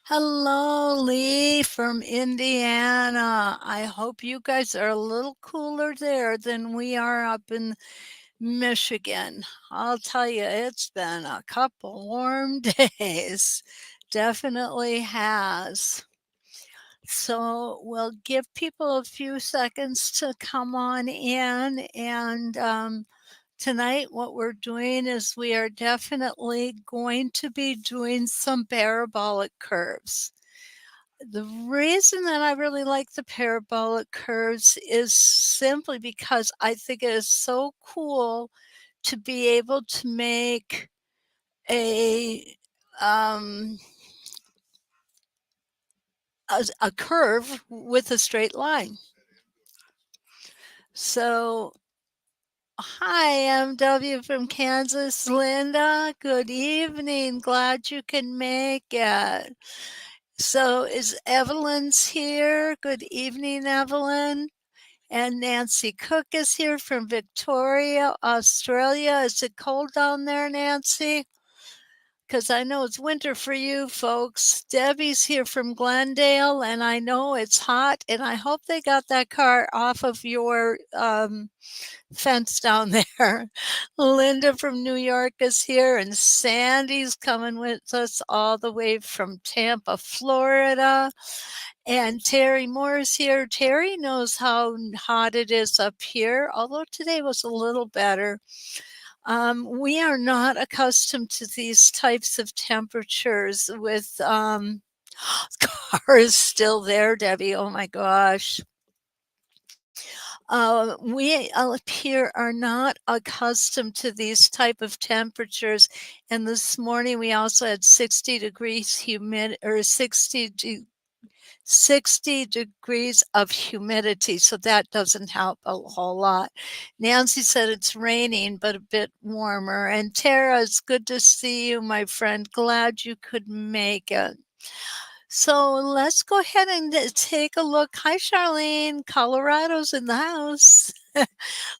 Hello, Lee from Indiana. I hope you guys are a little cooler there than we are up in Michigan. I'll tell you, it's been a couple warm days. Definitely has. So we'll give people a few seconds to come on in. And tonight, what we're doing is we are definitely going to be doing some parabolic curves. The reason that I really like the parabolic curves is simply because I think it is so cool to be able to make a um, a curve with a straight line. So, hi, MW from Kansas, Linda. Good evening. Glad you can make it. So, is Evelyn's here? Good evening, Evelyn. And Nancy Cook is here from Victoria, Australia. Is it cold down there, Nancy? Because I know it's winter for you folks. Debbie's here from Glendale, and I know it's hot, and I hope they got that car off of your fence down there. Linda from New York is here, and Sandy's coming with us all the way from Tampa, Florida. And Terry Moore's here. Terry knows how hot it is up here, although today was a little better. We are not accustomed to these types of temperatures with car is still there, Debbie. Oh my gosh. We up here are not accustomed to these type of temperatures. And this morning we also had 60 degrees humid or 60 degrees of humidity, so that doesn't help a whole lot. Nancy said it's raining, but a bit warmer. And Tara, it's good to see you, my friend. Glad you could make it. So let's go ahead and take a look. Hi, Charlene. Colorado's in the house.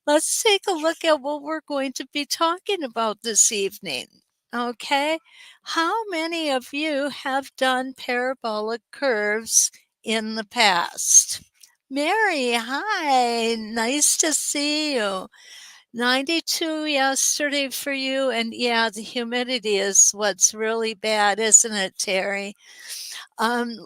Let's take a look at what we're going to be talking about this evening. Okay. How many of you have done parabolic curves in the past? Mary, hi. Nice to see you. 92 yesterday for you. And yeah, the humidity is what's really bad, isn't it, Terry?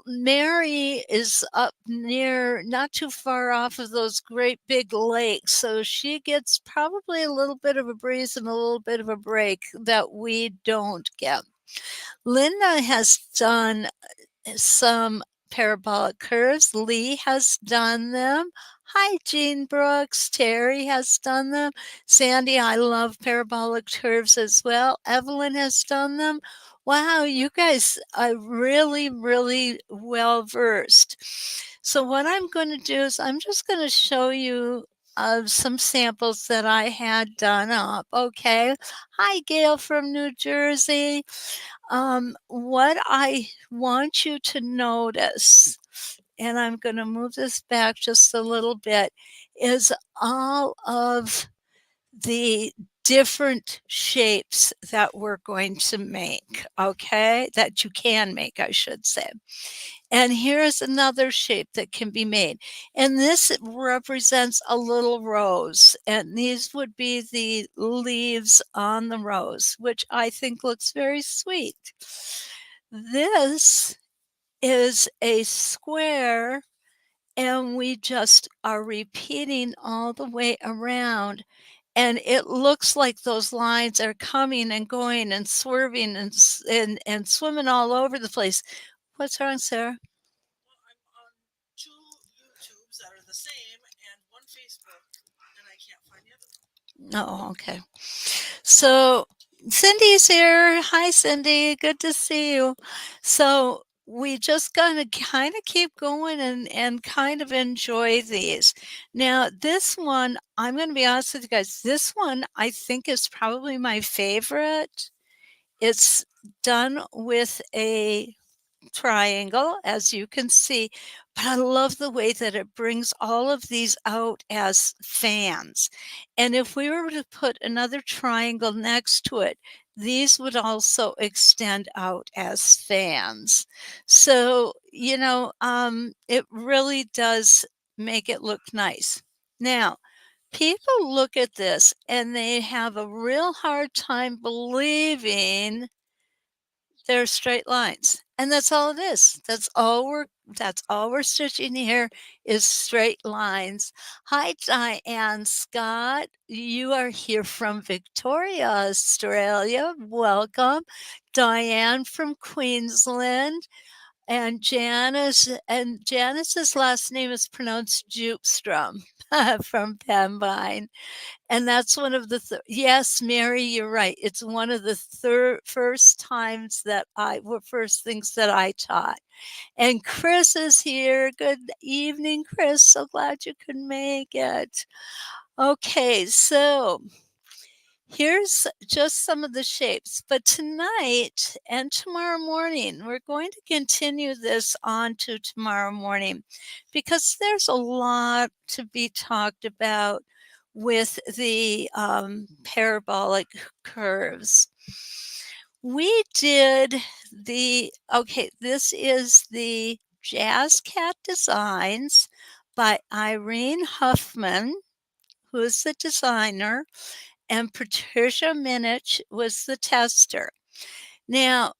Mary is up near, not too far off of those great big lakes, so she gets probably a little bit of a breeze and a little bit of a break that we don't get. Linda has done some parabolic curves. Lee has done them. Hi, Jean Brooks. Terry has done them. Sandy, I love parabolic curves as well. Evelyn has done them. Wow, you guys are really, really well versed. So what I'm going to do is I'm just going to show you some samples that I had done up. Okay. Hi, Gail from New Jersey. What I want you to notice, and I'm going to move this back just a little bit, is all of the different shapes that we're going to make, okay? That you can make, I should say. And here's another shape that can be made. And this represents a little rose. And these would be the leaves on the rose, which I think looks very sweet. This is a square, and we just are repeating all the way around. And it looks like those lines are coming and going and swerving and swimming all over the place. What's wrong, Sarah? Oh, okay. So Cindy's here. Hi, Cindy. Good to see you. So we just gonna kind of keep going and kind of enjoy these. Now, this one, I'm going to be honest with you guys. This one I think is probably my favorite. It's done with a triangle, as you can see, but I love the way that it brings all of these out as fans. And if we were to put another triangle next to it, these would also extend out as fans. So, it really does make it look nice. Now, people look at this and they have a real hard time believing they're straight lines. And that's all it is. That's all we're stitching here is straight lines. Hi, Diane Scott. You are here from Victoria, Australia. Welcome. Diane from Queensland. And Janice's last name is pronounced Jupstrom from Pembine. And that's one of the yes, Mary, you're right. It's one of the first things that I taught. And Chris is here. Good evening, Chris. So glad you could make it. Okay, so here's just some of the shapes, but tonight and tomorrow morning, we're going to continue this on to tomorrow morning because there's a lot to be talked about with the parabolic curves. We did this is the Jazz Cat Designs by Irene Huffman, who is the designer, and Patricia Minich was the tester. Now,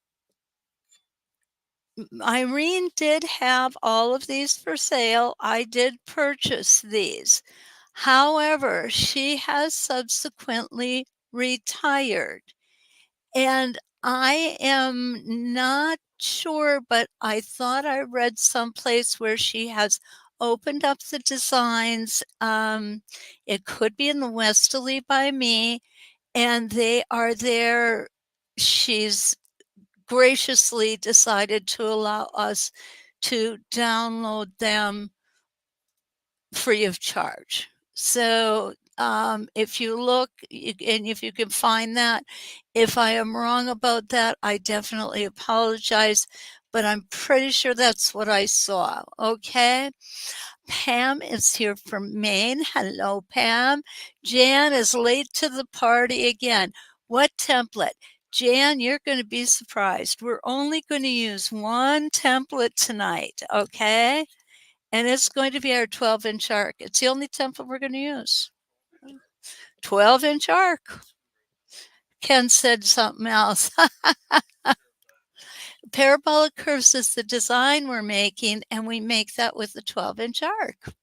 Irene did have all of these for sale. I did purchase these. However, she has subsequently retired. And I am not sure, but I thought I read someplace where she has opened up the designs. It could be in the Westerly by me, and they are there. She's graciously decided to allow us to download them free of charge. So if you look and if you can find that, if I am wrong about that, I definitely apologize, but I'm pretty sure that's what I saw. Okay. Pam is here from Maine. Hello, Pam. Jan is late to the party again. What template? Jan, you're going to be surprised. We're only going to use one template tonight, okay? And it's going to be our 12-inch arc. It's the only template we're going to use. 12-inch arc. Ken said something else. Parabolic curves is the design we're making, and we make that with the 12-inch arc.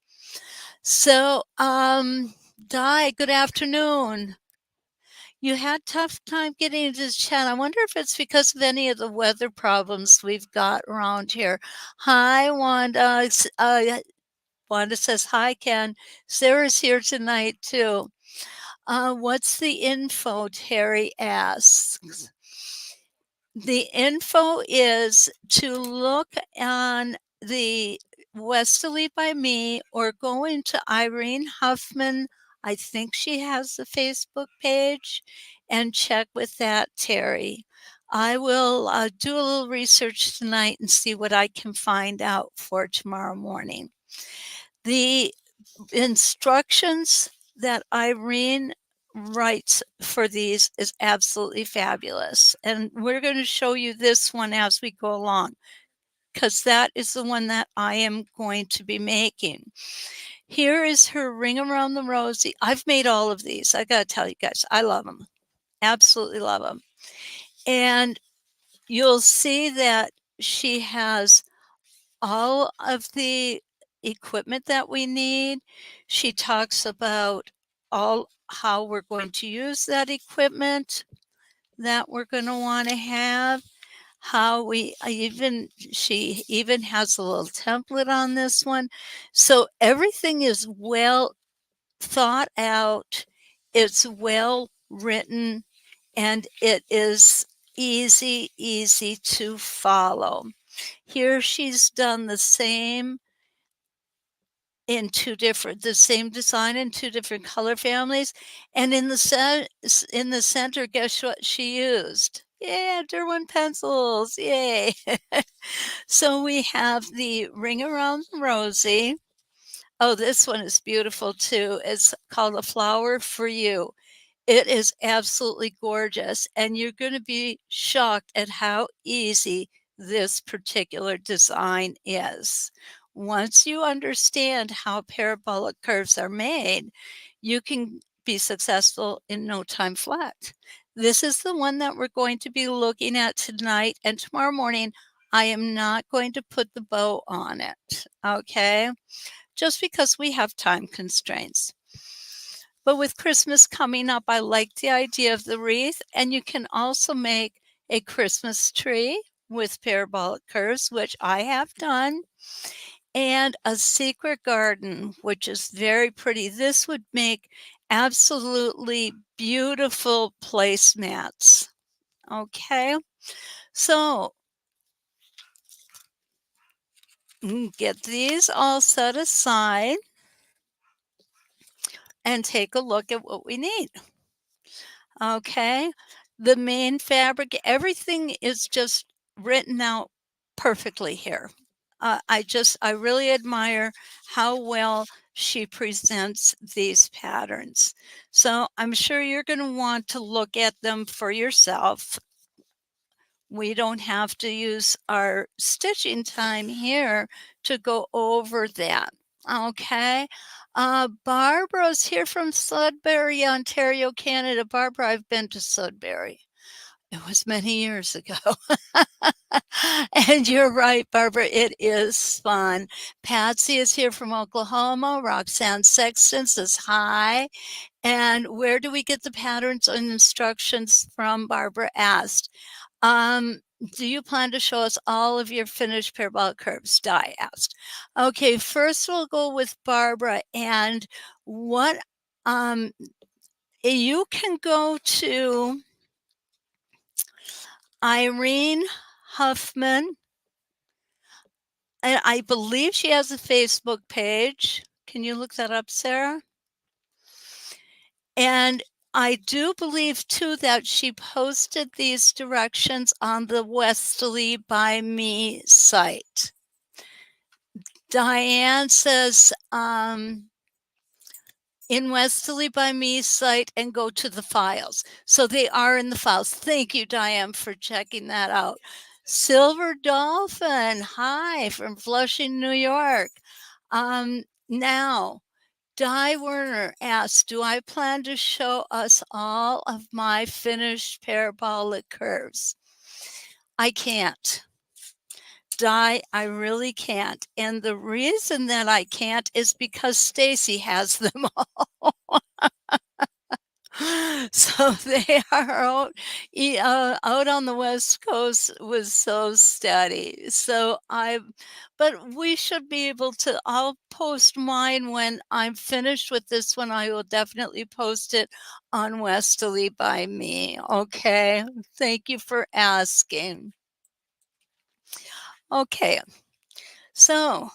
So, Di, good afternoon. You had tough time getting into the chat. I wonder if it's because of any of the weather problems we've got around here. Hi, Wanda. Wanda says, hi, Ken. Sarah's here tonight, too. What's the info? Terry asks. The info is to look on the Westerly by me or go into Irene Huffman. I think she has the Facebook page, and check with that, Terry. I will do a little research tonight and see what I can find out for tomorrow morning. The instructions that Irene writes for these is absolutely fabulous. And we're going to show you this one as we go along, because that is the one that I am going to be making. Here is her Ring Around the Rosie. I've made all of these. I got to tell you guys, I love them. Absolutely love them. And you'll see that she has all of the equipment that we need. She talks about how we're going to use that equipment that we're going to want to have. She even has a little template on this one. So everything is well thought out. It's well written, and it is easy to follow. Here she's done the same the same design in two different color families, and in the center, guess what she used? Yeah, Derwent pencils. Yay. So we have the Ring Around the Rosie. Oh, this one is beautiful too. It's called A Flower for You. It is absolutely gorgeous, and you're going to be shocked at how easy this particular design is. Once you understand how parabolic curves are made, you can be successful in no time flat. This is the one that we're going to be looking at tonight, and tomorrow morning I am not going to put the bow on it, okay? Just because we have time constraints. But with Christmas coming up, I like the idea of the wreath, and you can also make a Christmas tree with parabolic curves, which I have done, and a secret garden, which is very pretty. This would make absolutely beautiful placemats. Okay, so get these all set aside and take a look at what we need. Okay. The main fabric, everything is just written out perfectly here. I really admire how well she presents these patterns. So I'm sure you're going to want to look at them for yourself. We don't have to use our stitching time here to go over that. Okay. Barbara's here from Sudbury, Ontario, Canada. Barbara, I've been to Sudbury. It was many years ago. And you're right, Barbara, it is fun. Patsy is here from Oklahoma. Roxanne Sexton says hi. And where do we get the patterns and instructions from? Barbara asked. Um, do you plan to show us all of your finished parabolic curves? Di asked. Okay, first we'll go with Barbara. And what you can go to Irene Huffman, and I believe she has a Facebook page. Can you look that up, Sarah? And I do believe too that she posted these directions on the Westerly by Me site. Diane says, in Westerly by Me site and go to the files. So they are in the files. Thank you, Diane, for checking that out. Silver Dolphin, hi, from Flushing, New York. Now, Di Werner asks, do I plan to show us all of my finished parabolic curves? I can't. Di, I really can't. And the reason that I can't is because Stacy has them all. So they are out on the West Coast was so steady. But we should be able to, I'll post mine when I'm finished with this one. I will definitely post it on Westerly by Me. Okay. Thank you for asking. Okay. So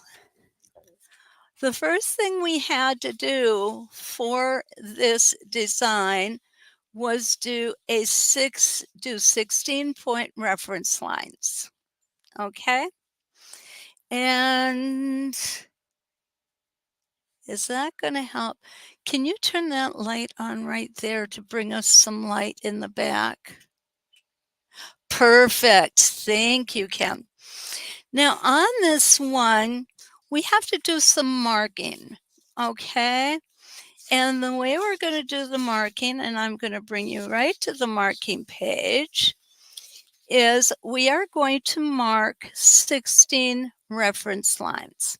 the first thing we had to do for this design was do 16-point reference lines. Okay. And is that going to help? Can you turn that light on right there to bring us some light in the back? Perfect. Thank you, Kim. Now on this one, we have to do some marking. Okay. And the way we're going to do the marking, and I'm going to bring you right to the marking page, is we are going to mark 16 reference lines.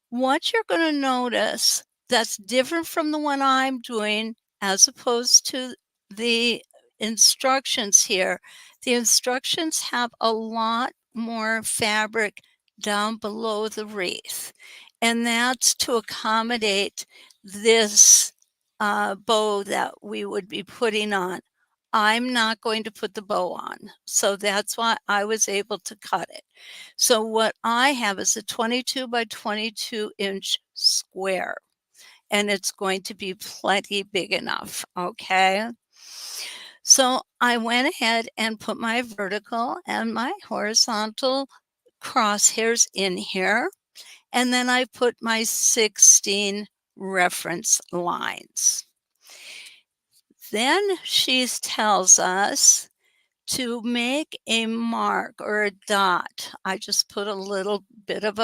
What you're going to notice that's different from the one I'm doing as opposed to the instructions here, the instructions have a lot more fabric down below the wreath, and that's to accommodate this bow that we would be putting on. I'm not going to put the bow on. So that's why I was able to cut it. So what I have is a 22 by 22 inch square, and it's going to be plenty big enough. Okay. So I went ahead and put my vertical and my horizontal crosshairs in here. And then I put my 16 reference lines. Then she tells us to make a mark or a dot. I just put a little bit of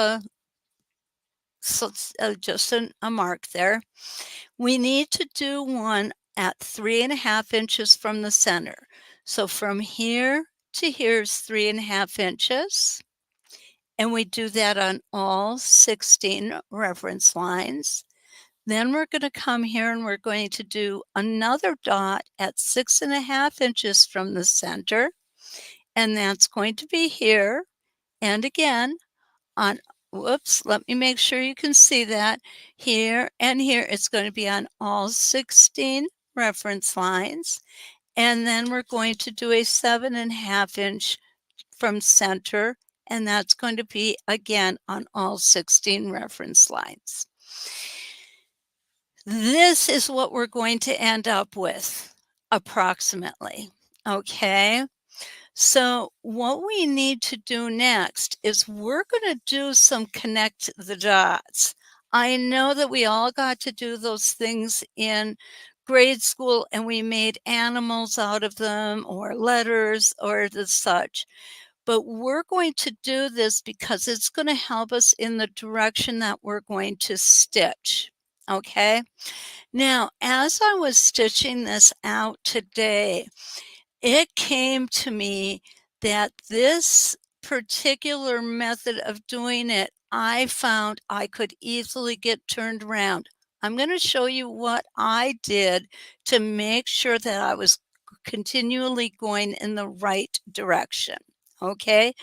just a mark there. We need to do one at 3.5 inches from the center. So from here to here is 3.5 inches. And we do that on all 16 reference lines. Then we're going to come here and we're going to do another dot at 6.5 inches from the center. And that's going to be here. And again, on, whoops, let me make sure you can see that. Here and here, it's going to be on all 16 reference lines. And then we're going to do a 7.5 inch from center, and that's going to be again on all 16 reference lines. This is what we're going to end up with approximately, okay? So what we need to do next is we're going to do some connect the dots. I know that we all got to do those things in grade school and we made animals out of them or letters or the such. But we're going to do this because it's going to help us in the direction that we're going to stitch. Okay. Now, as I was stitching this out today, it came to me that this particular method of doing it, I found I could easily get turned around. I'm going to show you what I did to make sure that I was continually going in the right direction. Okay.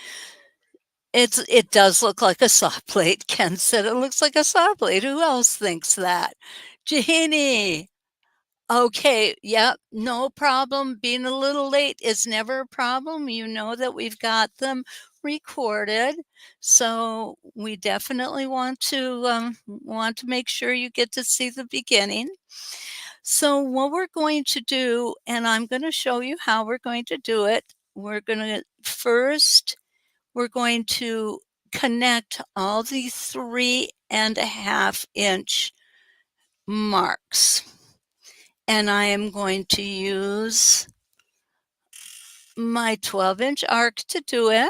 It does look like a saw blade. Ken said it looks like a saw blade. Who else thinks that? Jeannie. Okay, yep, no problem. Being a little late is never a problem. You know that we've got them recorded, so we definitely want to make sure you get to see the beginning. So what we're going to do, and I'm going to show you how we're going to do it. We're going to first, we're going to connect all the 3.5 inch marks. And I am going to use my 12-inch arc to do it.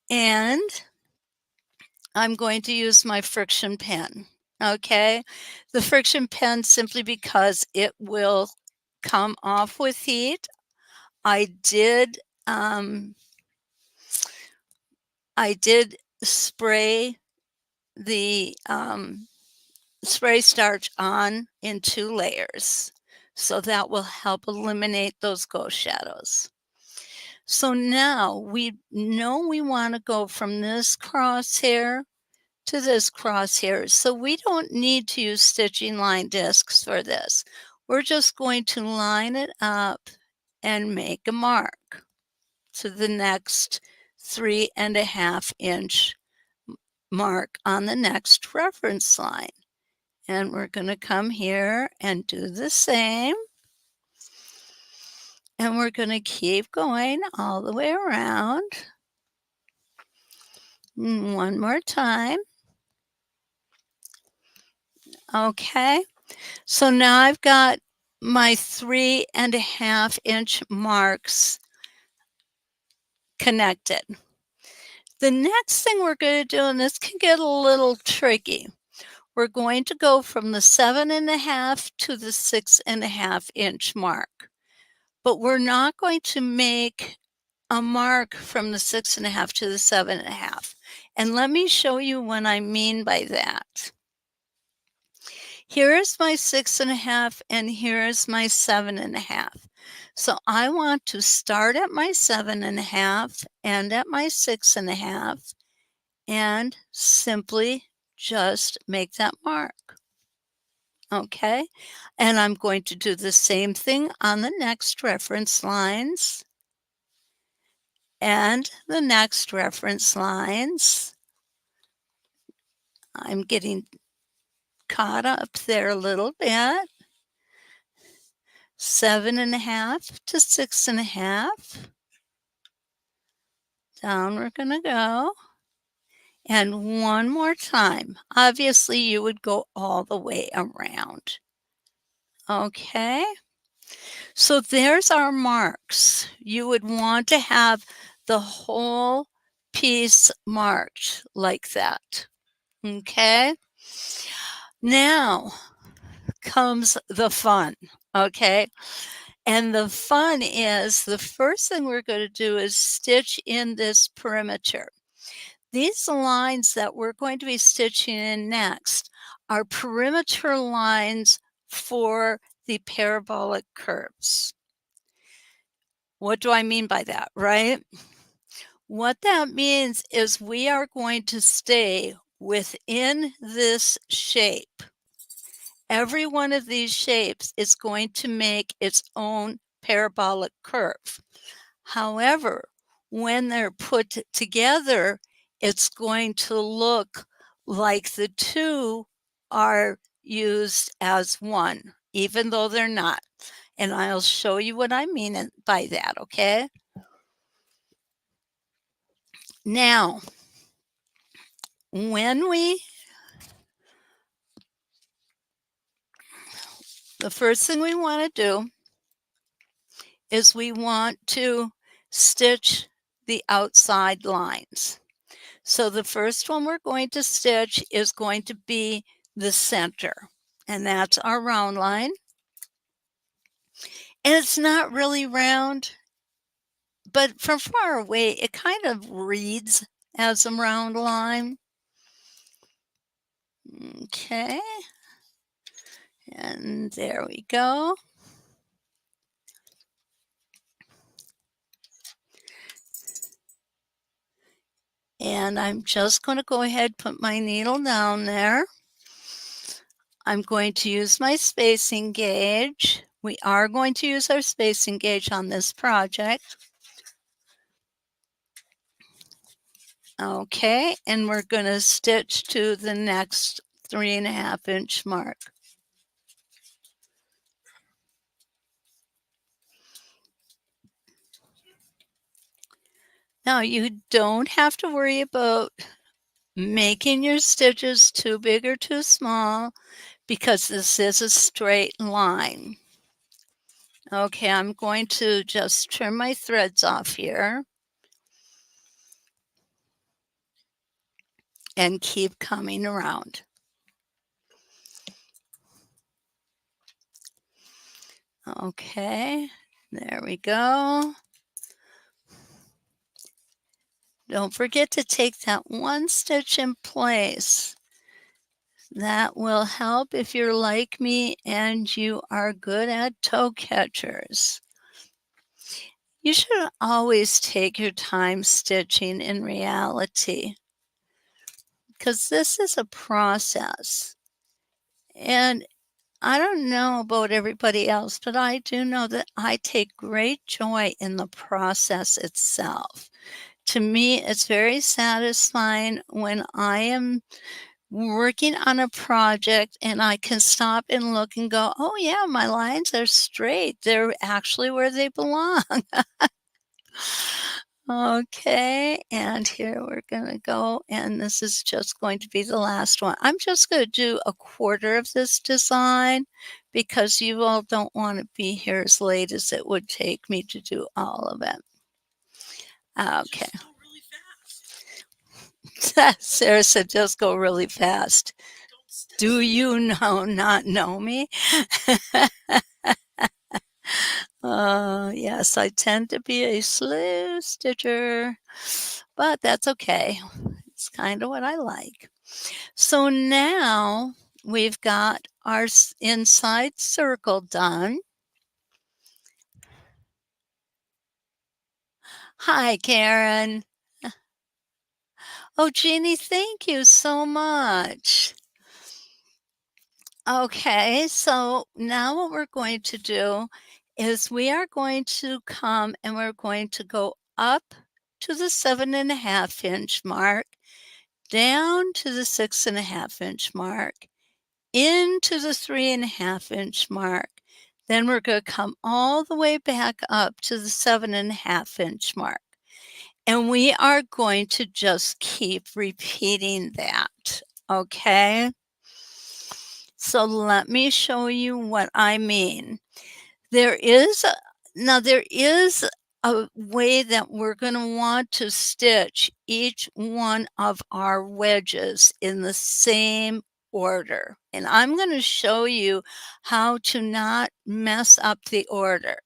And I'm going to use my friction pen. Okay, the friction pen simply because it will come off with heat. I did spray the spray starch on in 2 layers. So that will help eliminate those ghost shadows. So now we know we want to go from this crosshair to this crosshair. So we don't need to use stitching line discs for this. We're just going to line it up and make a mark to the next 3.5 inch mark on the next reference line. And we're going to come here and do the same. And we're going to keep going all the way around. One more time. Okay. So now I've got my 3.5 inch marks connected. The next thing we're going to do, and this can get a little tricky, we're going to go from the 7.5 to the 6.5 inch mark. But we're not going to make a mark from the 6.5 to the 7.5. And let me show you what I mean by that. Here is my 6.5 and here is my 7.5. So I want to start at my 7.5 and at my 6.5 and simply just make that mark. Okay, and I'm going to do the same thing on the next reference lines and the next reference lines. I'm getting caught up there a little bit. 7.5 to 6.5. Down we're going to go. And one more time. Obviously, you would go all the way around. Okay, so there's our marks. You would want to have the whole piece marked like that. Okay, now comes the fun. Okay, and the fun is the first thing we're going to do is stitch in this perimeter. These lines that we're going to be stitching in next are perimeter lines for the parabolic curves. What do I mean by that, right? What that means is we are going to stay within this shape. Every one of these shapes is going to make its own parabolic curve. However, when they're put together, it's going to look like the two are used as one, even though they're not. And I'll show you what I mean by that, okay? Now, the first thing we want to do is we want to stitch the outside lines. So the first one we're going to stitch is going to be the center, and that's our round line. And it's not really round, but from far away, it kind of reads as a round line. Okay, and there we go. And I'm just going to go ahead and put my needle down there. I'm going to use my spacing gauge. We are going to use our spacing gauge on this project. Okay, and we're going to stitch to the next 3.5 inch mark. Now you don't have to worry about making your stitches too big or too small because this is a straight line. Okay, I'm going to just trim my threads off here and keep coming around. Okay, there we go. Don't forget to take that one stitch in place. That will help if you're like me and you are good at toe catchers. You should always take your time stitching in reality because this is a process. And I don't know about everybody else, but I do know that I take great joy in the process itself. To me, it's very satisfying when I am working on a project and I can stop and look and go, oh, yeah, my lines are straight. They're actually where they belong. Okay, and here we're going to go, and this is just going to be the last one. I'm just going to do a quarter of this design because you all don't want to be here as late as it would take me to do all of it. Okay. Sarah said, just go really fast. Do you not know me? Yes, I tend to be a slow stitcher, but that's okay. It's kind of what I like. So now we've got our inside circle done. Hi, Karen. Oh, Jeannie, thank you so much. Okay, so now what we're going to do is we are going to come and we're going to go up to the 7.5 inch mark, down to the 6.5 inch mark, into the 3.5 inch mark. Then we're going to come all the way back up to the 7.5 inch mark. And we are going to just keep repeating that, okay? So let me show you what I mean. There is a there is a way that we're gonna want to stitch each one of our wedges in the same order, and I'm gonna show you how to not mess up the order,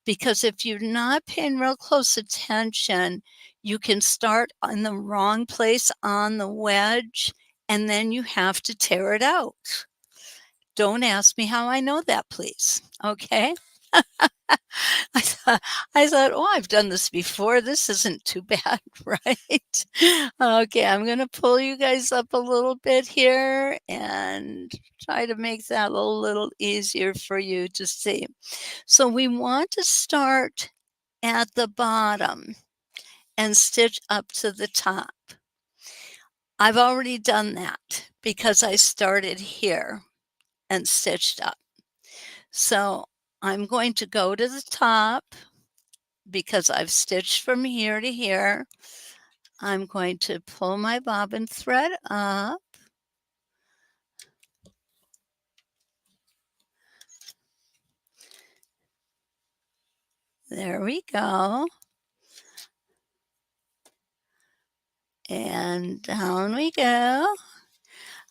because if you're not paying real close attention, you can start in the wrong place on the wedge, and then you have to tear it out. Don't ask me how I know that, please, okay? I thought, "Oh, I've done this before. This isn't too bad, right?" Okay, I'm gonna pull you guys up a little bit here and try to make that a little easier for you to see. So we want to start at the bottom and stitch up to the top. I've already done that because I started here and stitched up. So I'm going to go to the top because I've stitched from here to here. I'm going to pull my bobbin thread up. There we go. And down we go.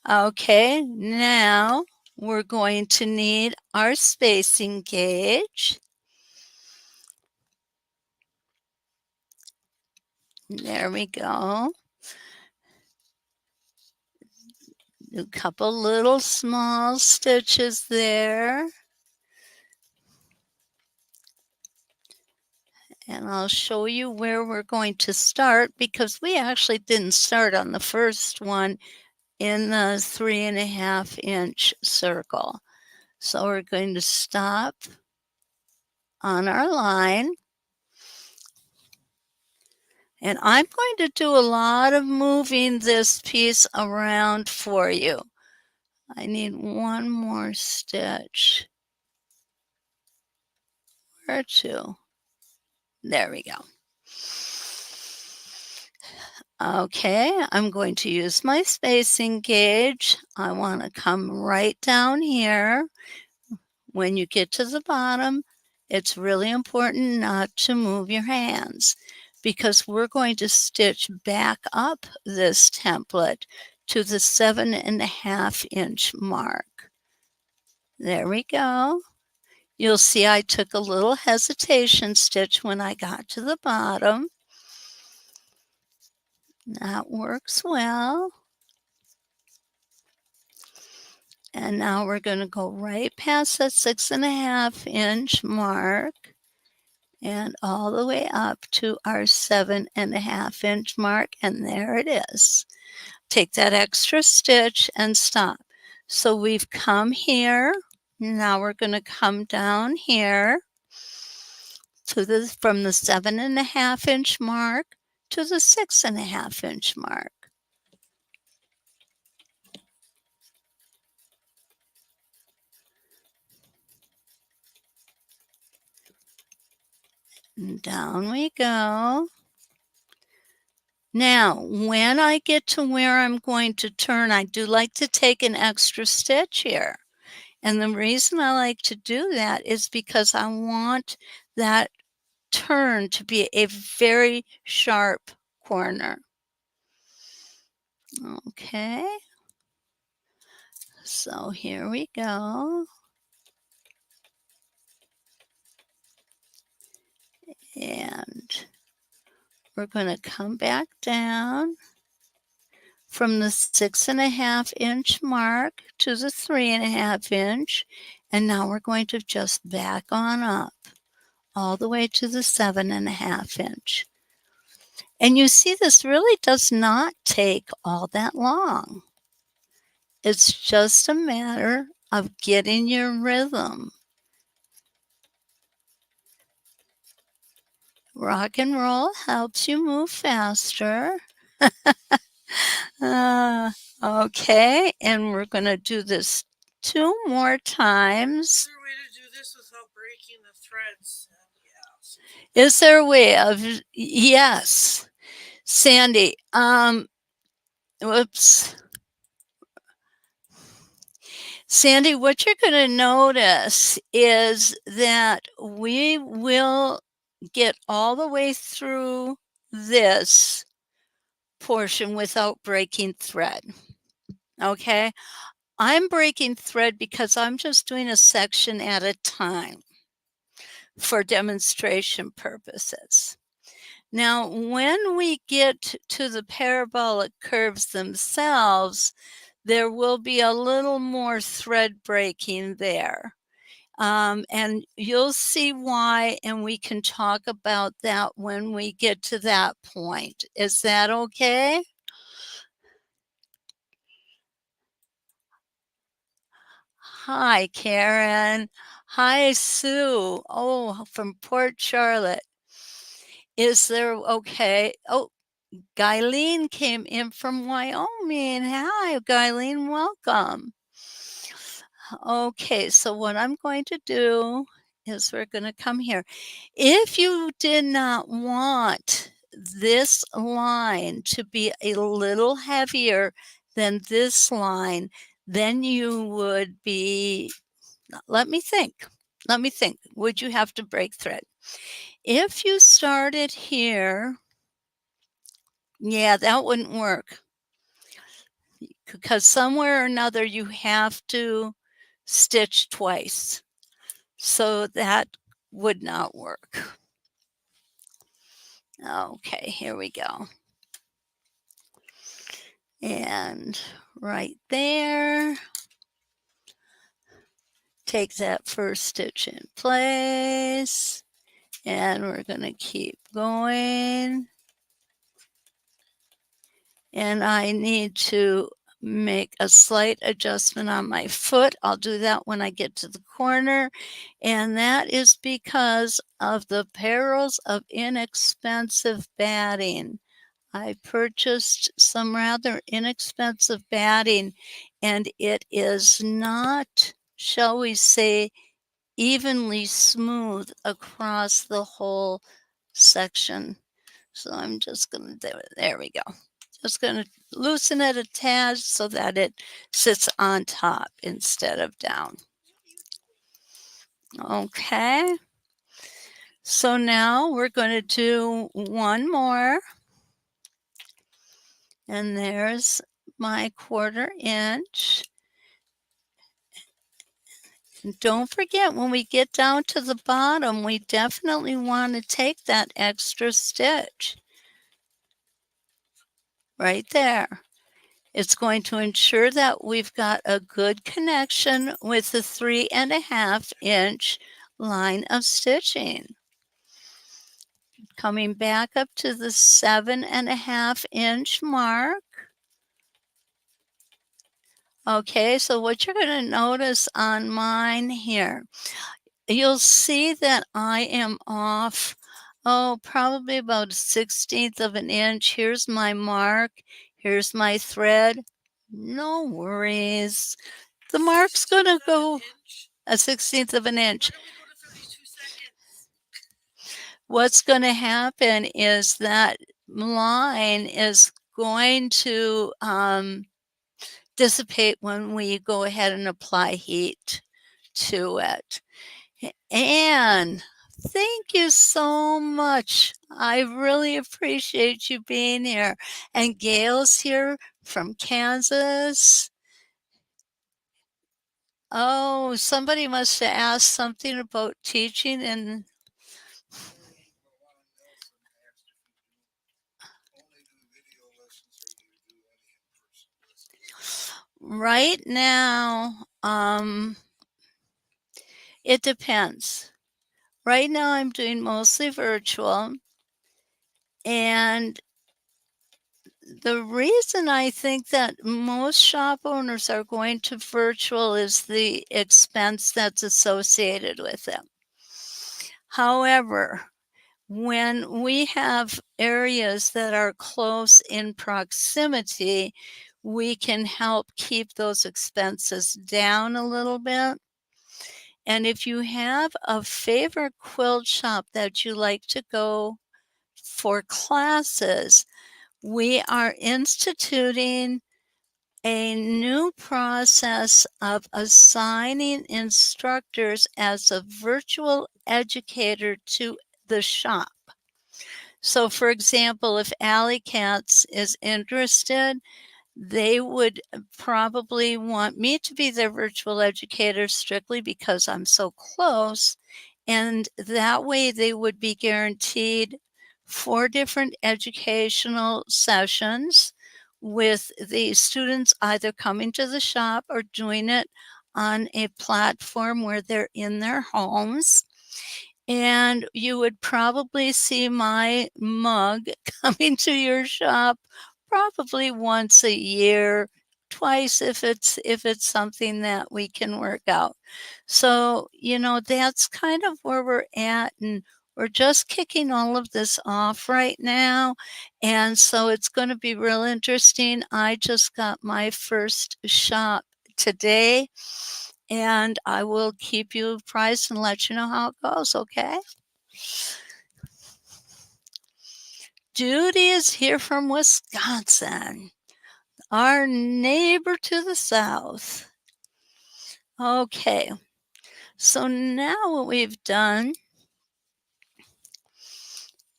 Okay, now we're going to need our spacing gauge. There we go. A couple little small stitches there. And I'll show you where we're going to start because we actually didn't start on the first one in the 3.5-inch circle. So we're going to stop on our line. And I'm going to do a lot of moving this piece around for you. I need one more stitch or two. There we go. Okay, I'm going to use my spacing gauge. I want to come right down here. When you get to the bottom, it's really important not to move your hands because we're going to stitch back up this template to the 7.5-inch mark. There we go. You'll see I took a little hesitation stitch when I got to the bottom. That works well. And now we're going to go right past that 6.5-inch mark and all the way up to our 7.5-inch mark, and there it is. Take that extra stitch and stop. So we've come here. Now we're going to come down here to from the 7.5-inch mark to the 6.5-inch mark. And down we go. Now, when I get to where I'm going to turn, I do like to take an extra stitch here. And the reason I like to do that is because I want that turn to be a very sharp corner. Okay. So here we go. And we're going to come back down from the 6.5-inch mark to the 3.5-inch. And now we're going to just back on up all the way to the 7.5-inch. And you see this really does not take all that long. It's just a matter of getting your rhythm. Rock and roll helps you move faster. Okay, and we're going to do this 2 more times. Is there a way to do this without breaking the threads? Is there a way of, yes, Sandy, whoops. Sandy, what you're going to notice is that we will get all the way through this portion without breaking thread. Okay? I'm breaking thread because I'm just doing a section at a time for demonstration purposes. Now, when we get to the parabolic curves themselves, there will be a little more thread breaking there. And you'll see why, and we can talk about that when we get to that point. Is that okay? Hi, Karen. Hi, Sue. Oh, from Port Charlotte. Is there okay? Oh, Guyleen came in from Wyoming. Hi, Guyleen. Welcome. Okay, so what I'm going to do is we're going to come here. If you did not want this line to be a little heavier than this line, then you would be, let me think. Would you have to break thread? If you started here, yeah, that wouldn't work because somewhere or another you have to stitch twice. So that would not work. Okay, here we go. And right there, take that first stitch in place, and we're going to keep going. And I need to make a slight adjustment on my foot. I'll do that when I get to the corner. And that is because of the perils of inexpensive batting. I purchased some rather inexpensive batting, and it is not, shall we say, evenly smooth across the whole section. So I'm just going to, there we go. Just going to loosen it a tad so that it sits on top instead of down. Okay. So now we're going to do one more. And there's my 1/4 inch. And don't forget, when we get down to the bottom, we definitely want to take that extra stitch right there. It's going to ensure that we've got a good connection with the 3.5 inch line of stitching. Coming back up to the 7.5 inch mark. Okay, so what you're going to notice on mine here, you'll see that I am off, probably about 1/16 of an inch. Here's my mark. Here's my thread. No worries. The mark's going to go a 1/16 of an inch. What's going to happen is that line is going to dissipate when we go ahead and apply heat to it. And thank you so much. I really appreciate you being here. And Gail's here from Kansas. Oh, somebody must have asked something about teaching and right now, it depends. Right now I'm doing mostly virtual, and the reason I think that most shop owners are going to virtual is the expense that's associated with it. However, when we have areas that are close in proximity, we can help keep those expenses down a little bit. And if you have a favorite quilt shop that you like to go for classes, we are instituting a new process of assigning instructors as a virtual educator to the shop. So, for example, if Alley Cats is interested, they would probably want me to be their virtual educator strictly because I'm so close. And that way they would be guaranteed 4 different educational sessions with the students either coming to the shop or doing it on a platform where they're in their homes. And you would probably see my mug coming to your shop probably once a year, twice if it's something that we can work out. So, that's kind of where we're at, and we're just kicking all of this off right now. And so it's going to be real interesting. I just got my first shop today, and I will keep you apprised and let you know how it goes, okay? Judy is here from Wisconsin, our neighbor to the south. Okay, so now what we've done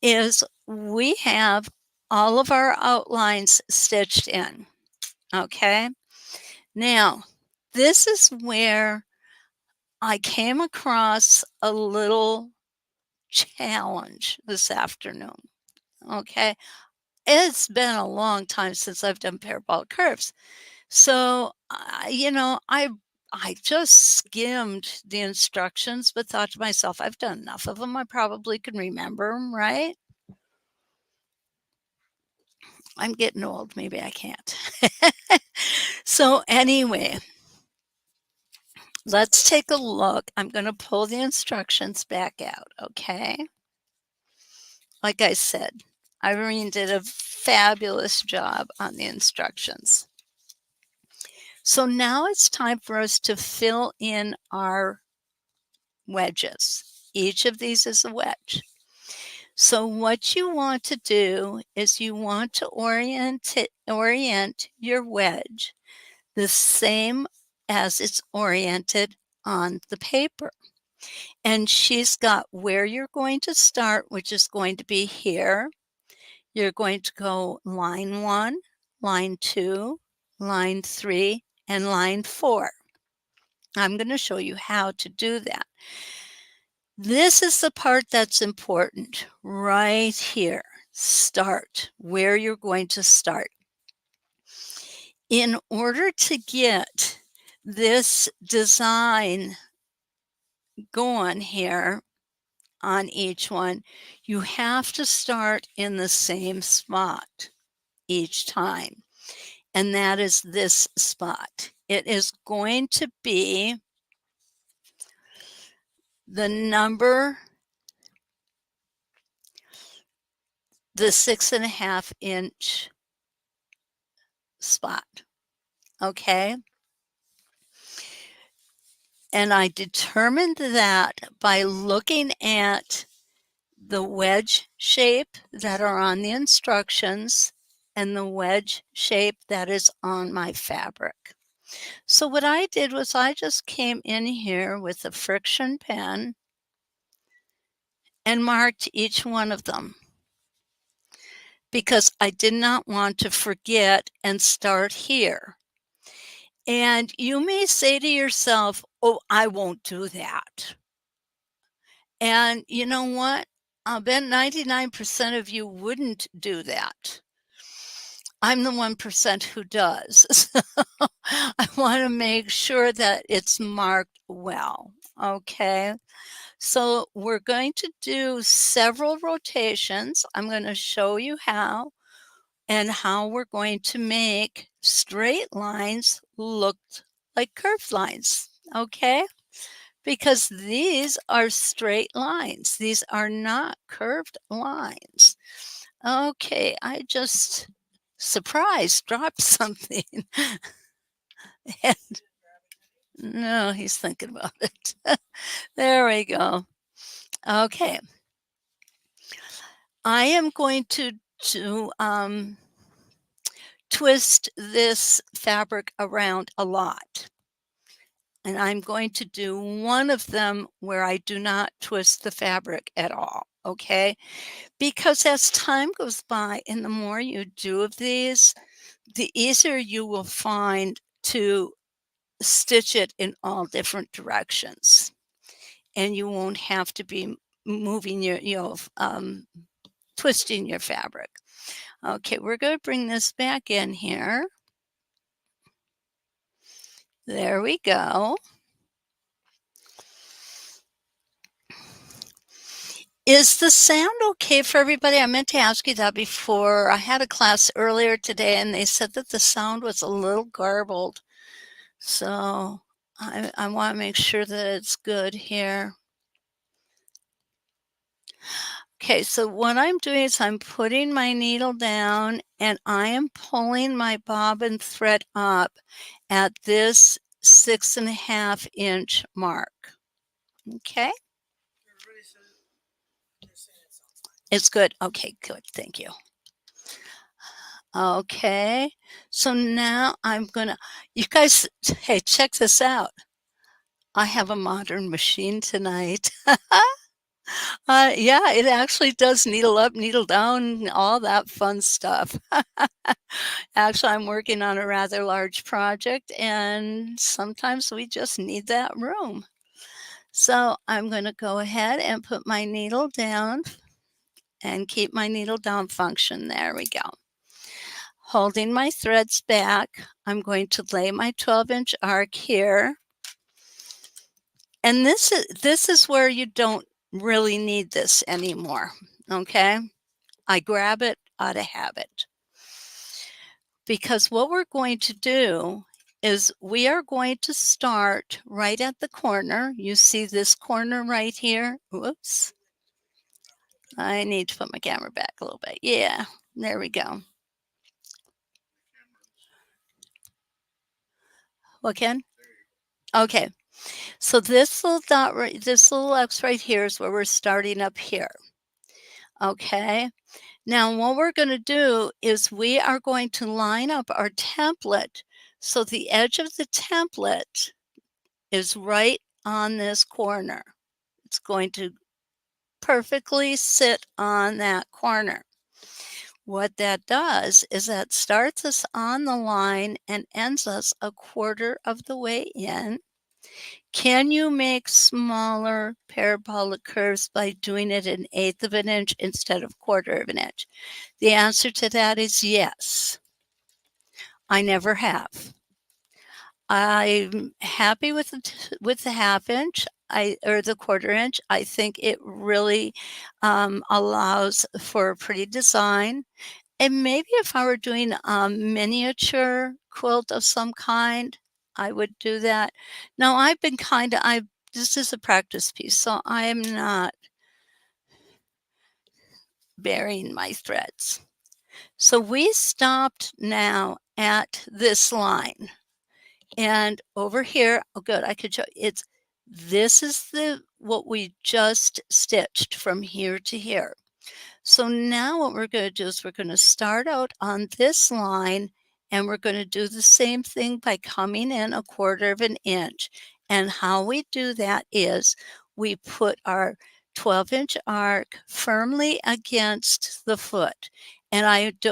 is we have all of our outlines stitched in, okay? Now, this is where I came across a little challenge this afternoon, okay? It's been a long time since I've done parabolic curves. So, I just skimmed the instructions, but thought to myself, I've done enough of them. I probably can remember them, right? I'm getting old. Maybe I can't. So, anyway, let's take a look. I'm going to pull the instructions back out, okay? Like I said, Irene did a fabulous job on the instructions. So now it's time for us to fill in our wedges. Each of these is a wedge. So what you want to do is you want to orient your wedge the same as it's oriented on the paper. And she's got where you're going to start, which is going to be here. You're going to go line 1, line 2, line 3, and line 4. I'm going to show you how to do that. This is the part that's important right here. Start where you're going to start. In order to get this design going here on each one, you have to start in the same spot each time. And that is this spot. It is going to be the number, the 6.5 inch spot. Okay. And I determined that by looking at the wedge shape that are on the instructions and the wedge shape that is on my fabric. So what I did was I just came in here with a friction pen and marked each one of them because I did not want to forget and start here. And you may say to yourself, oh, I won't do that. And you know what? I'll bet 99% of you wouldn't do that. I'm the 1% who does. So I want to make sure that it's marked well. Okay. So we're going to do several rotations. I'm going to show you how and how we're going to make straight lines look like curved lines. Okay. Because these are straight lines. These are not curved lines. Okay, I just surprised dropped something. And no, he's thinking about it. There we go. Okay. I am going to twist this fabric around a lot. And I'm going to do one of them where I do not twist the fabric at all, okay? Because as time goes by and the more you do of these, the easier you will find to stitch it in all different directions. And you won't have to be moving twisting your fabric. Okay, we're going to bring this back in here. There we go. Is the sound okay for everybody? I meant to ask you that before. I had a class earlier today and they said that the sound was a little garbled. So I want to make sure that it's good here. Okay, so what I'm doing is I'm putting my needle down and I am pulling my bobbin thread up at this 6.5 inch mark. Okay, Everybody said they're saying it sounds fine. it's good. Okay, good. Thank you. Okay, so now I'm gonna, you guys, hey, check this out. I have a modern machine tonight. Yeah, it actually does needle up, needle down, all that fun stuff. Actually, I'm working on a rather large project, and sometimes we just need that room. So I'm going to go ahead and put my needle down and keep my needle down function. There we go. Holding my threads back, I'm going to lay my 12-inch arc here. And this is where you don't really need this anymore, okay? I grab it out of habit. Because what we're going to do is we are going to start right at the corner. You see this corner right here? Whoops. I need to put my camera back a little bit. Yeah, there we go. What, Ken? Okay. So this little dot right, this little X right here is where we're starting up here. Okay. Now what we're going to do is we are going to line up our template so the edge of the template is right on this corner. It's going to perfectly sit on that corner. What that does is that starts us on the line and ends us a quarter of the way in. Can you make smaller parabolic curves by doing it 1/8 of an inch instead of 1/4 of an inch? The answer to that is yes. I never have. I'm happy with the 1/2 inch. Or the 1/4 inch. I think it really allows for a pretty design. And maybe if I were doing a miniature quilt of some kind, I would do that. Now I've been this is a practice piece, so I am not burying my threads. So we stopped now at this line. And over here, oh good, I could show this is what we just stitched from here to here. So now what we're going to do is we're going to start out on this line and we're going to do the same thing by coming in 1/4 of an inch. And how we do that is we put our 12-inch arc firmly against the foot. And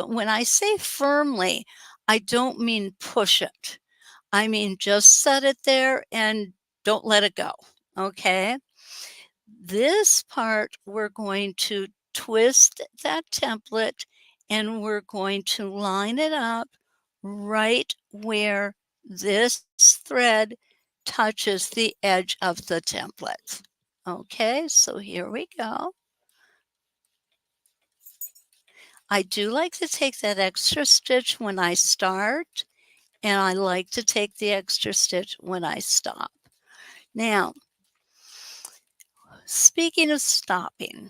when I say firmly, I don't mean push it. I mean, just set it there and don't let it go, okay? This part, we're going to twist that template and we're going to line it up right where this thread touches the edge of the template. Okay, so here we go. I do like to take that extra stitch when I start, and I like to take the extra stitch when I stop. Now, speaking of stopping,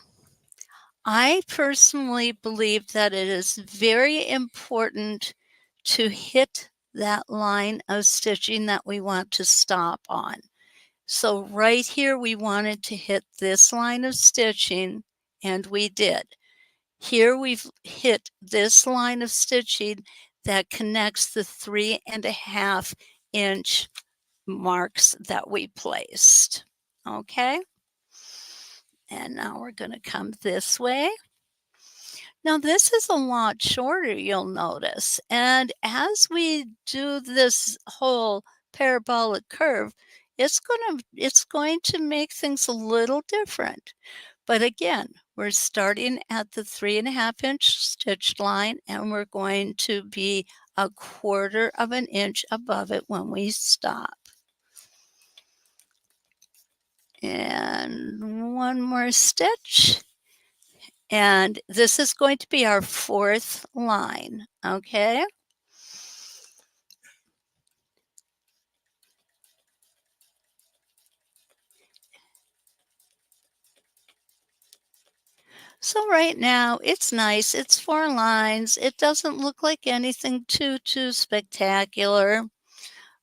I personally believe that it is very important to hit that line of stitching that we want to stop on. So right here, we wanted to hit this line of stitching, and we did. Here we've hit this line of stitching. that connects the 3.5-inch marks that we placed. Okay? And now we're going to come this way. Now this is a lot shorter, you'll notice. And as we do this whole parabolic curve, it's going to make things a little different. But again, we're starting at the 3.5-inch stitch line, and we're going to be 1/4 of an inch above it when we stop. And one more stitch. And this is going to be our 4th line, okay? So right now, it's nice. It's 4 lines. It doesn't look like anything too spectacular,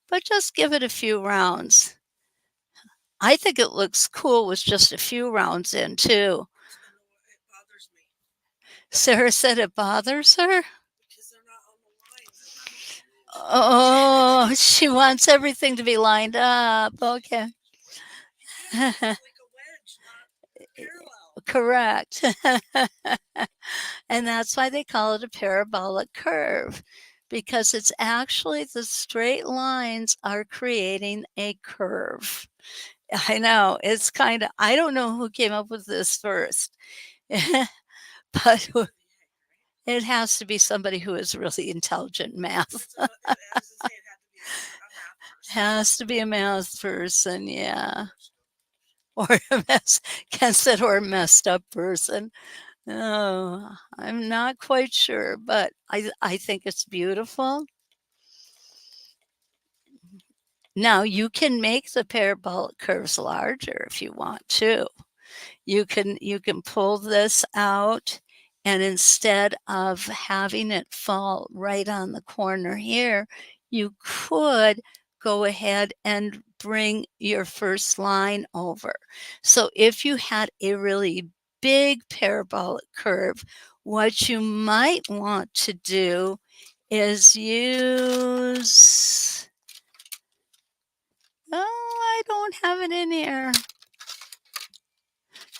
but just give it a few rounds. I think it looks cool with just a few rounds in, too. It bothers me Sarah said it bothers her? because they're not on the lines, and I'm like, Oh, she wants everything to be lined up. Okay. it's like a wedge, not parallel. Correct. And that's why they call it a parabolic curve, because it's actually the straight lines are creating a curve. I know, it's kinda I don't know who came up with this first, but it has to be somebody who is really intelligent in math. I was gonna say it had to be a math person. Has to be a math person, yeah. Or a mess Ken said, or a messed up person. Oh, I'm not quite sure, but I think it's beautiful. Now you can make the parabolic curves larger if you want to. You can pull this out, and instead of having it fall right on the corner here, you could go ahead and bring your first line over. So if you had a really big parabolic curve, what you might want to do is use I don't have it in here.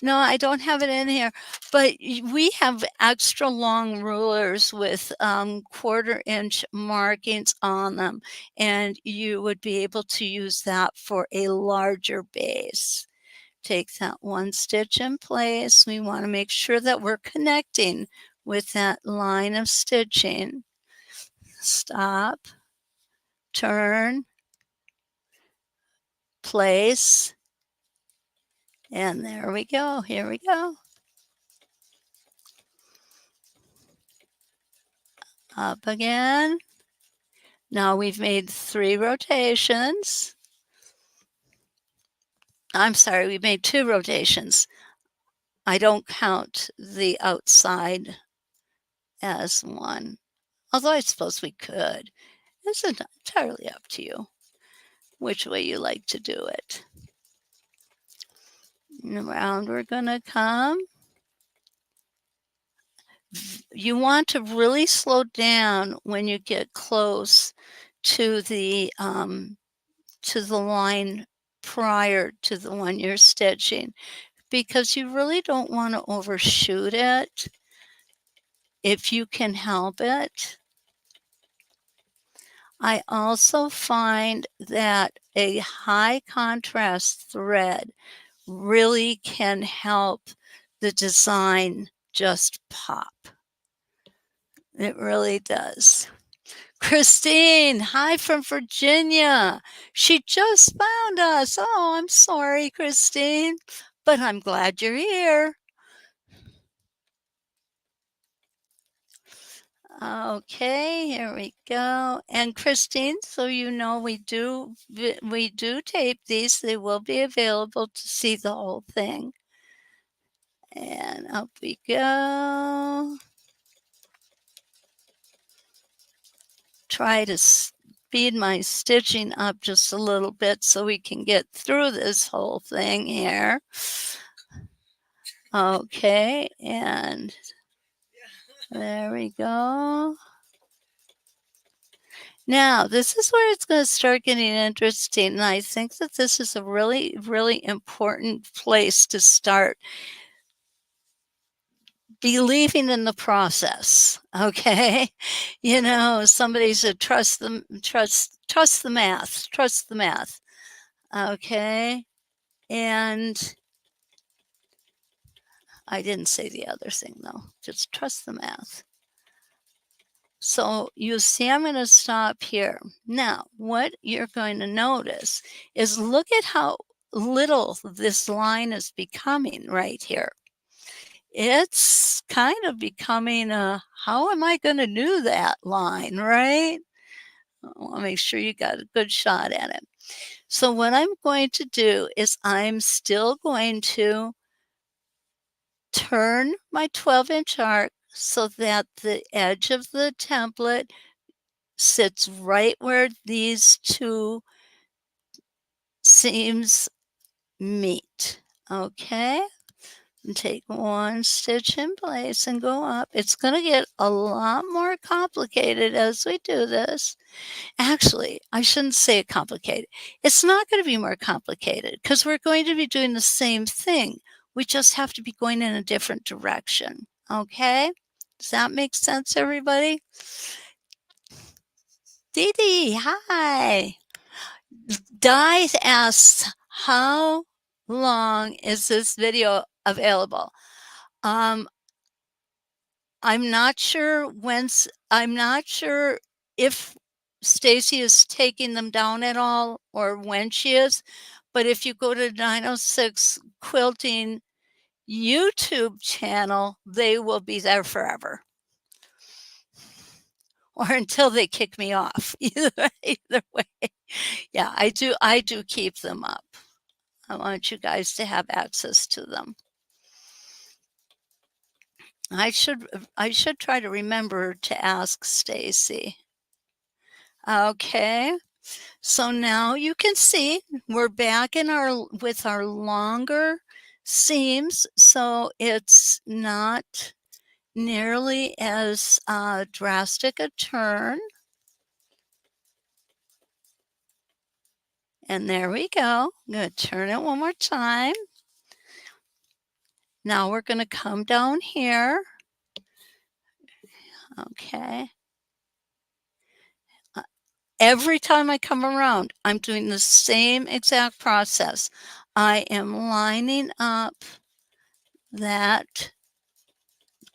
No, I don't have it in here, but we have extra long rulers with 1/4 inch markings on them, and you would be able to use that for a larger base. Take that one stitch in place. We want to make sure that we're connecting with that line of stitching. Stop, turn, place, and there we go. Here we go. Up again. Now we've made 3 rotations. I'm sorry, we made 2 rotations. I don't count the outside as one, although I suppose we could. It's entirely up to you which way you like to do it. And around we're gonna come. You want to really slow down when you get close to the line prior to the one you're stitching, because you really don't want to overshoot it if you can help it. I also find that a high contrast thread really can help the design just pop. It really does. Christine, hi from Virginia. She just found us. Oh, I'm sorry, Christine, but I'm glad you're here. Okay, here we go. And Christine, so you know we do tape these. They will be available to see the whole thing. And up we go. Try to speed my stitching up just a little bit so we can get through this whole thing here. Okay, and there we go. Now, this is where it's going to start getting interesting, and I think that this is a really, really important place to start believing in the process, okay? You know, somebody said, trust the math, okay? And I didn't say the other thing though, just trust the math. So you see, I'm going to stop here. Now, what you're going to notice is look at how little this line is becoming right here. It's kind of becoming a, how am I going to do that line, right? I want to make sure you got a good shot at it. So what I'm going to do is I'm still going to turn my 12-inch arc so that the edge of the template sits right where these two seams meet. Okay, and take one stitch in place and go up. It's going to get a lot more complicated as we do this. Actually, I shouldn't say complicated. It's not going to be more complicated because we're going to be doing the same thing. We just have to be going in a different direction. Okay? Does that make sense, everybody? Dee Dee, hi. Di asks, how long is this video available? Um, I'm not sure if Stacy is taking them down at all or when she is, but if you go to 906 Quilting YouTube channel, they will be there forever. Or until they kick me off. Either way. Yeah, I do keep them up. I want you guys to have access to them. I should try to remember to ask Stacy. Okay. So now you can see we're back in with our longer seams, so it's not nearly as drastic a turn. And there we go. I'm going to turn it one more time. Now we're going to come down here. Okay. Every time I come around, I'm doing the same exact process. I am lining up that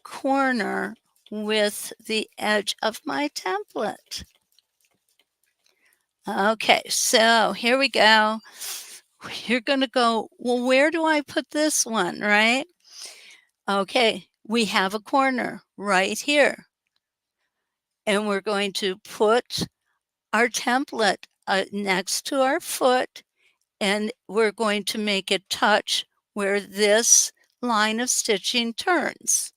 corner with the edge of my template. Okay, so here we go. You're going to go, well, where do I put this one, right? Okay, we have a corner right here. And we're going to put our template next to our foot, and we're going to make it touch where this line of stitching turns.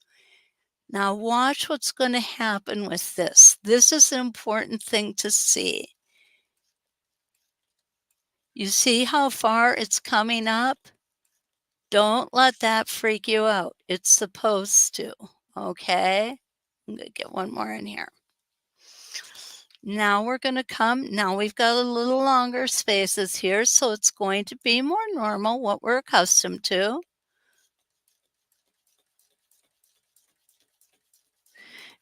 Now watch what's going to happen with this. This is an important thing to see. You see how far it's coming up? Don't let that freak you out. It's supposed to, okay? I'm going to get one more in here. Now we're going to come, now we've got a little longer spaces here, so it's going to be more normal, what we're accustomed to.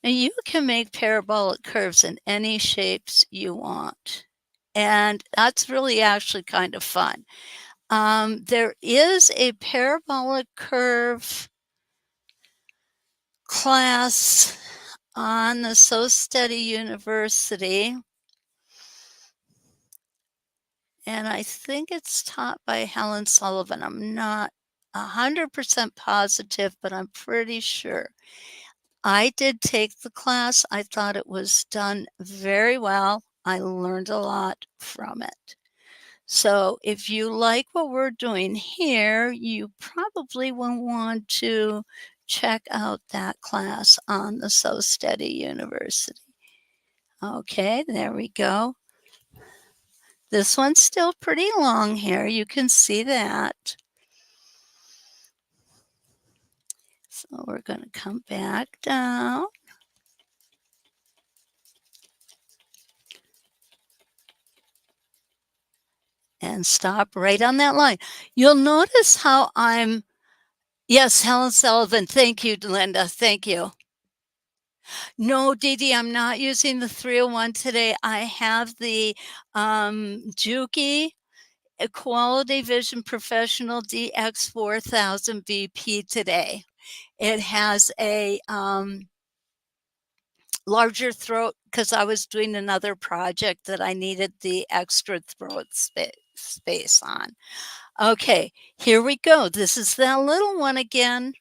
And you can make parabolic curves in any shapes you want. And that's really actually kind of fun. There is a parabolic curve class on the So Steady University. And I think it's taught by Helen Sullivan. I'm not 100% positive, but I'm pretty sure. I did take the class. I thought it was done very well. I learned a lot from it. So if you like what we're doing here, you probably will want to check out that class on the So Steady University. Okay, there we go. This one's still pretty long here. You can see that. So we're going to come back down. and stop right on that line. You'll notice how yes, Helen Sullivan. Thank you, Linda. Thank you. No, Dee Dee, I'm not using the 301 today. I have the Juki Quality Vision Professional DX4000 VP today. It has a larger throat because I was doing another project that I needed the extra throat space on. Okay, here we go. This is that little one again.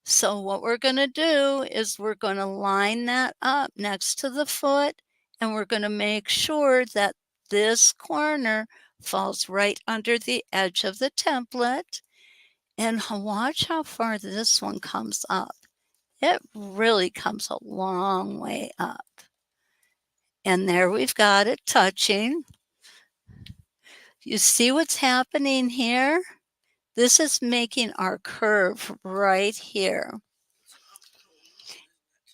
So what we're going to do is we're going to line that up next to the foot, and we're going to make sure that this corner falls right under the edge of the template. And watch how far this one comes up. It really comes a long way up. And there we've got it touching. You see what's happening here? This is making our curve right here.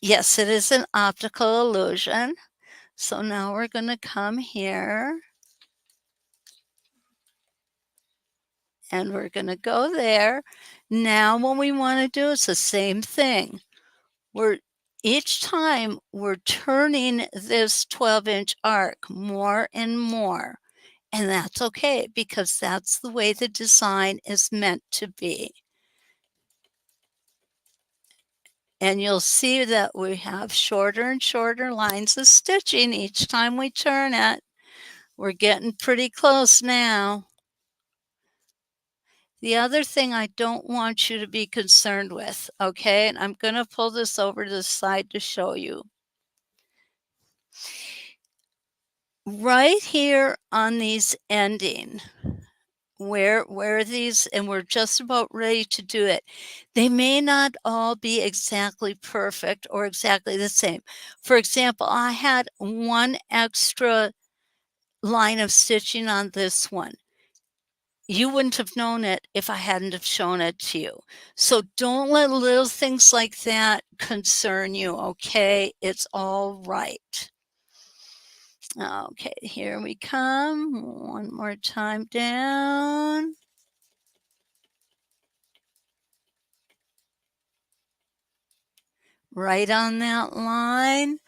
Yes, it is an optical illusion. So now we're going to come here. And we're going to go there. Now what we want to do is the same thing. Each time we're turning this 12-inch arc more and more. And that's okay because that's the way the design is meant to be. And you'll see that we have shorter and shorter lines of stitching each time we turn it. We're getting pretty close now. The other thing I don't want you to be concerned with, okay, and I'm going to pull this over to the side to show you. Right here on these ending, where these, and we're just about ready to do it, they may not all be exactly perfect or exactly the same. For example, I had one extra line of stitching on this one. You wouldn't have known it if I hadn't have shown it to you. So don't let little things like that concern you, okay? It's all right. Okay, here we come. One more time down. Right on that line.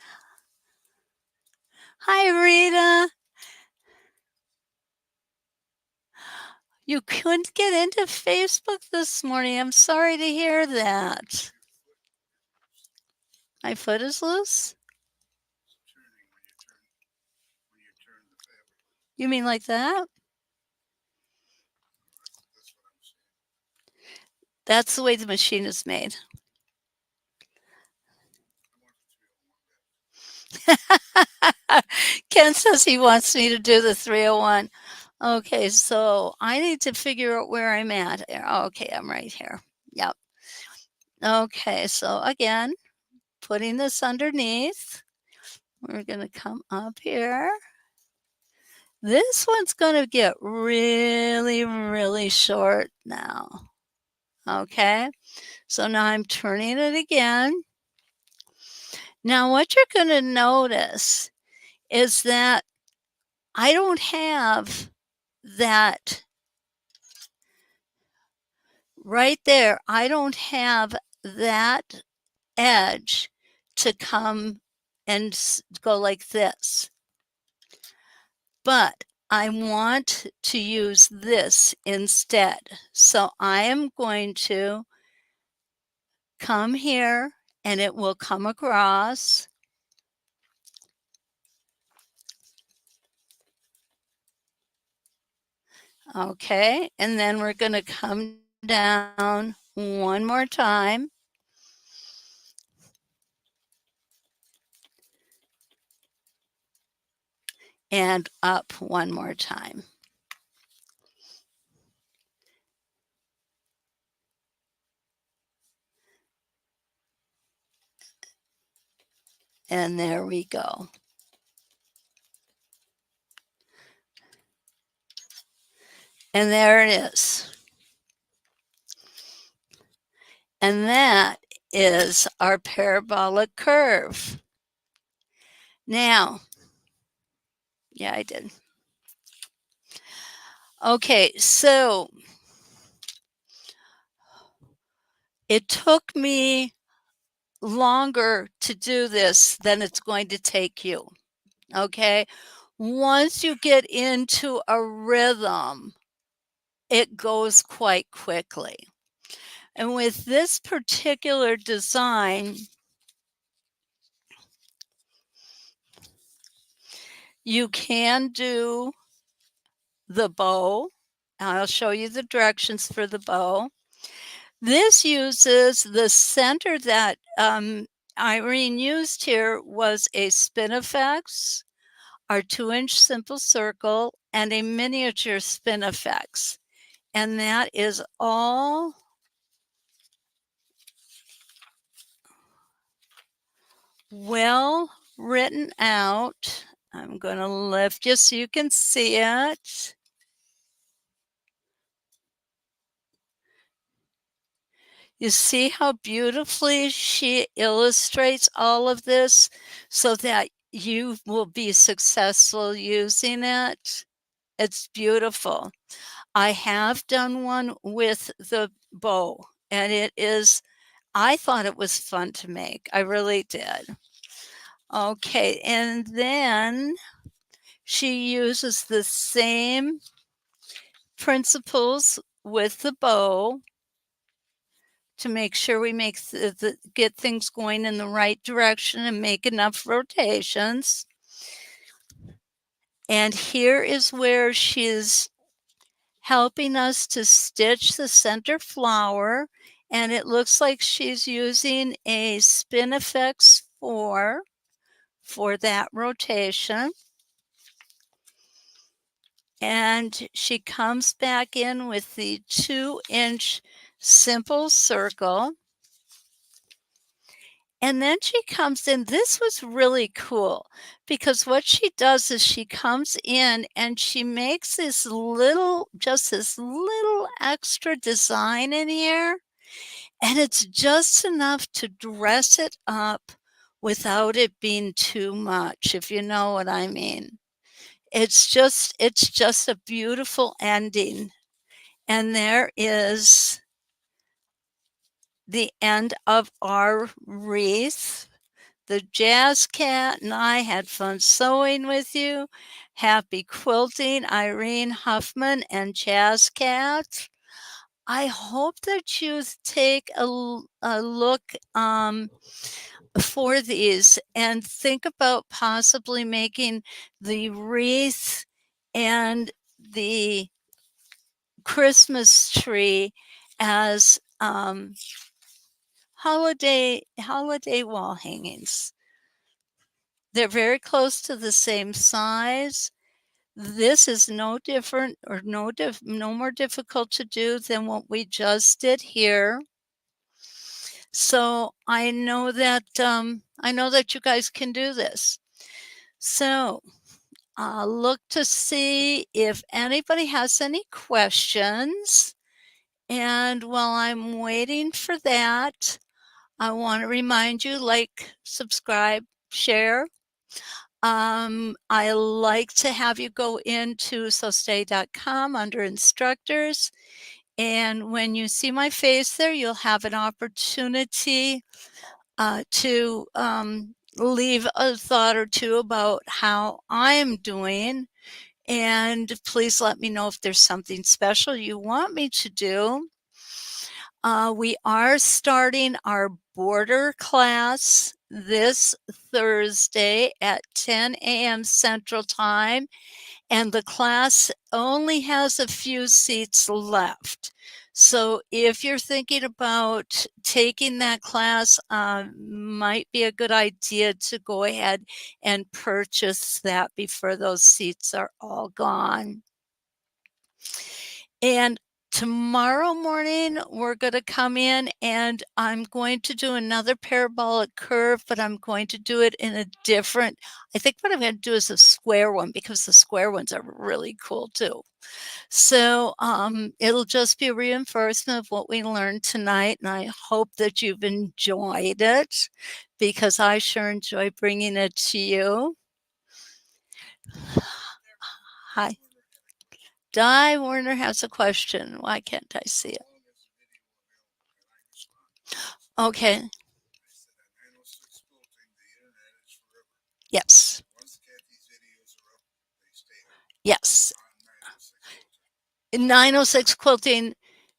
Hi, Rita. You couldn't get into Facebook this morning. I'm sorry to hear that. My foot is loose? You mean like that? That's the way the machine is made. Ken says he wants me to do the 301. Okay, so I need to figure out where I'm at. Okay, I'm right here. Yep. Okay, so again, putting this underneath. We're going to come up here. This one's going to get really, really short now. Okay, so now I'm turning it again. Now what you're going to notice is that I don't have that right there. I don't have that edge to come and go like this. But I want to use this instead. So I am going to come here and it will come across. Okay, and then we're going to come down one more time. And up one more time. And there we go. And there it is. And that is our parabolic curve. Now, yeah, I did. Okay, so it took me longer to do this than it's going to take you. Okay. Once you get into a rhythm, it goes quite quickly. And with this particular design, you can do the bow. I'll show you the directions for the bow. This uses the center that Irene used here was a Spinifex, our 2-inch simple circle, and a miniature Spinifex. And that is all well written out. I'm going to lift you so you can see it. You see how beautifully she illustrates all of this so that you will be successful using it. It's beautiful. I have done one with the bow, and I thought it was fun to make. I really did. Okay, and then she uses the same principles with the bow to make sure we get things going in the right direction and make enough rotations. And here is where she's helping us to stitch the center flower, and it looks like she's using a Spinifex 4 for that rotation. And she comes back in with the 2-inch simple circle. And then she comes in. This was really cool because what she does is she comes in and she makes just this little extra design in here. And it's just enough to dress it up without it being too much, if you know what I mean. It's just a beautiful ending. And there is the end of our wreath. The Jazz Cat and I had fun sewing with you. Happy quilting, Irene Huffman and Jazz Cat. I hope that you take a look for these and think about possibly making the wreath and the Christmas tree as holiday wall hangings. They're very close to the same size. This is no different or no more difficult to do than what we just did here. So I know that you guys can do this. So look to see if anybody has any questions. And while I'm waiting for that, I want to remind you, like, subscribe, share. I like to have you go into sostay.com under instructors. And when you see my face there, you'll have an opportunity to leave a thought or two about how I'm doing. And please let me know if there's something special you want me to do. We are starting our border class this Thursday at 10 a.m. Central Time, and the class only has a few seats left. So if you're thinking about taking that class, might be a good idea to go ahead and purchase that before those seats are all gone. And tomorrow morning, we're going to come in and I'm going to do another parabolic curve, but I'm going to do it in a different, I think what I'm going to do is a square one because the square ones are really cool too. So it'll just be a reinforcement of what we learned tonight. And I hope that you've enjoyed it because I sure enjoy bringing it to you. Hi. Di Warner has a question. Why can't I see it? Okay. Yes. Yes. 906 Quilting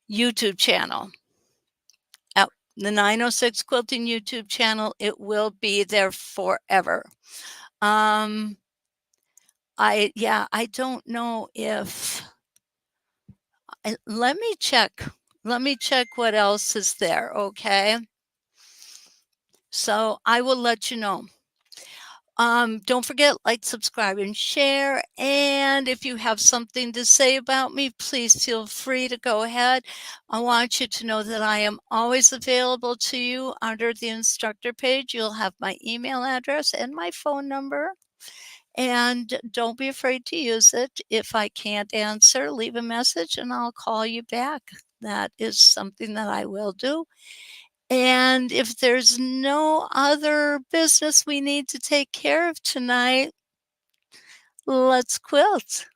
YouTube channel. The 906 Quilting YouTube channel, it will be there forever. I don't know if let me check. Let me check what else is there, okay? So I will let you know. Don't forget, like, subscribe, and share. And if you have something to say about me, please feel free to go ahead. I want you to know that I am always available to you. Under the instructor page, you'll have my email address and my phone number. And don't be afraid to use it. If I can't answer, leave a message and I'll call you back. That is something that I will do. And if there's no other business we need to take care of tonight, let's quilt.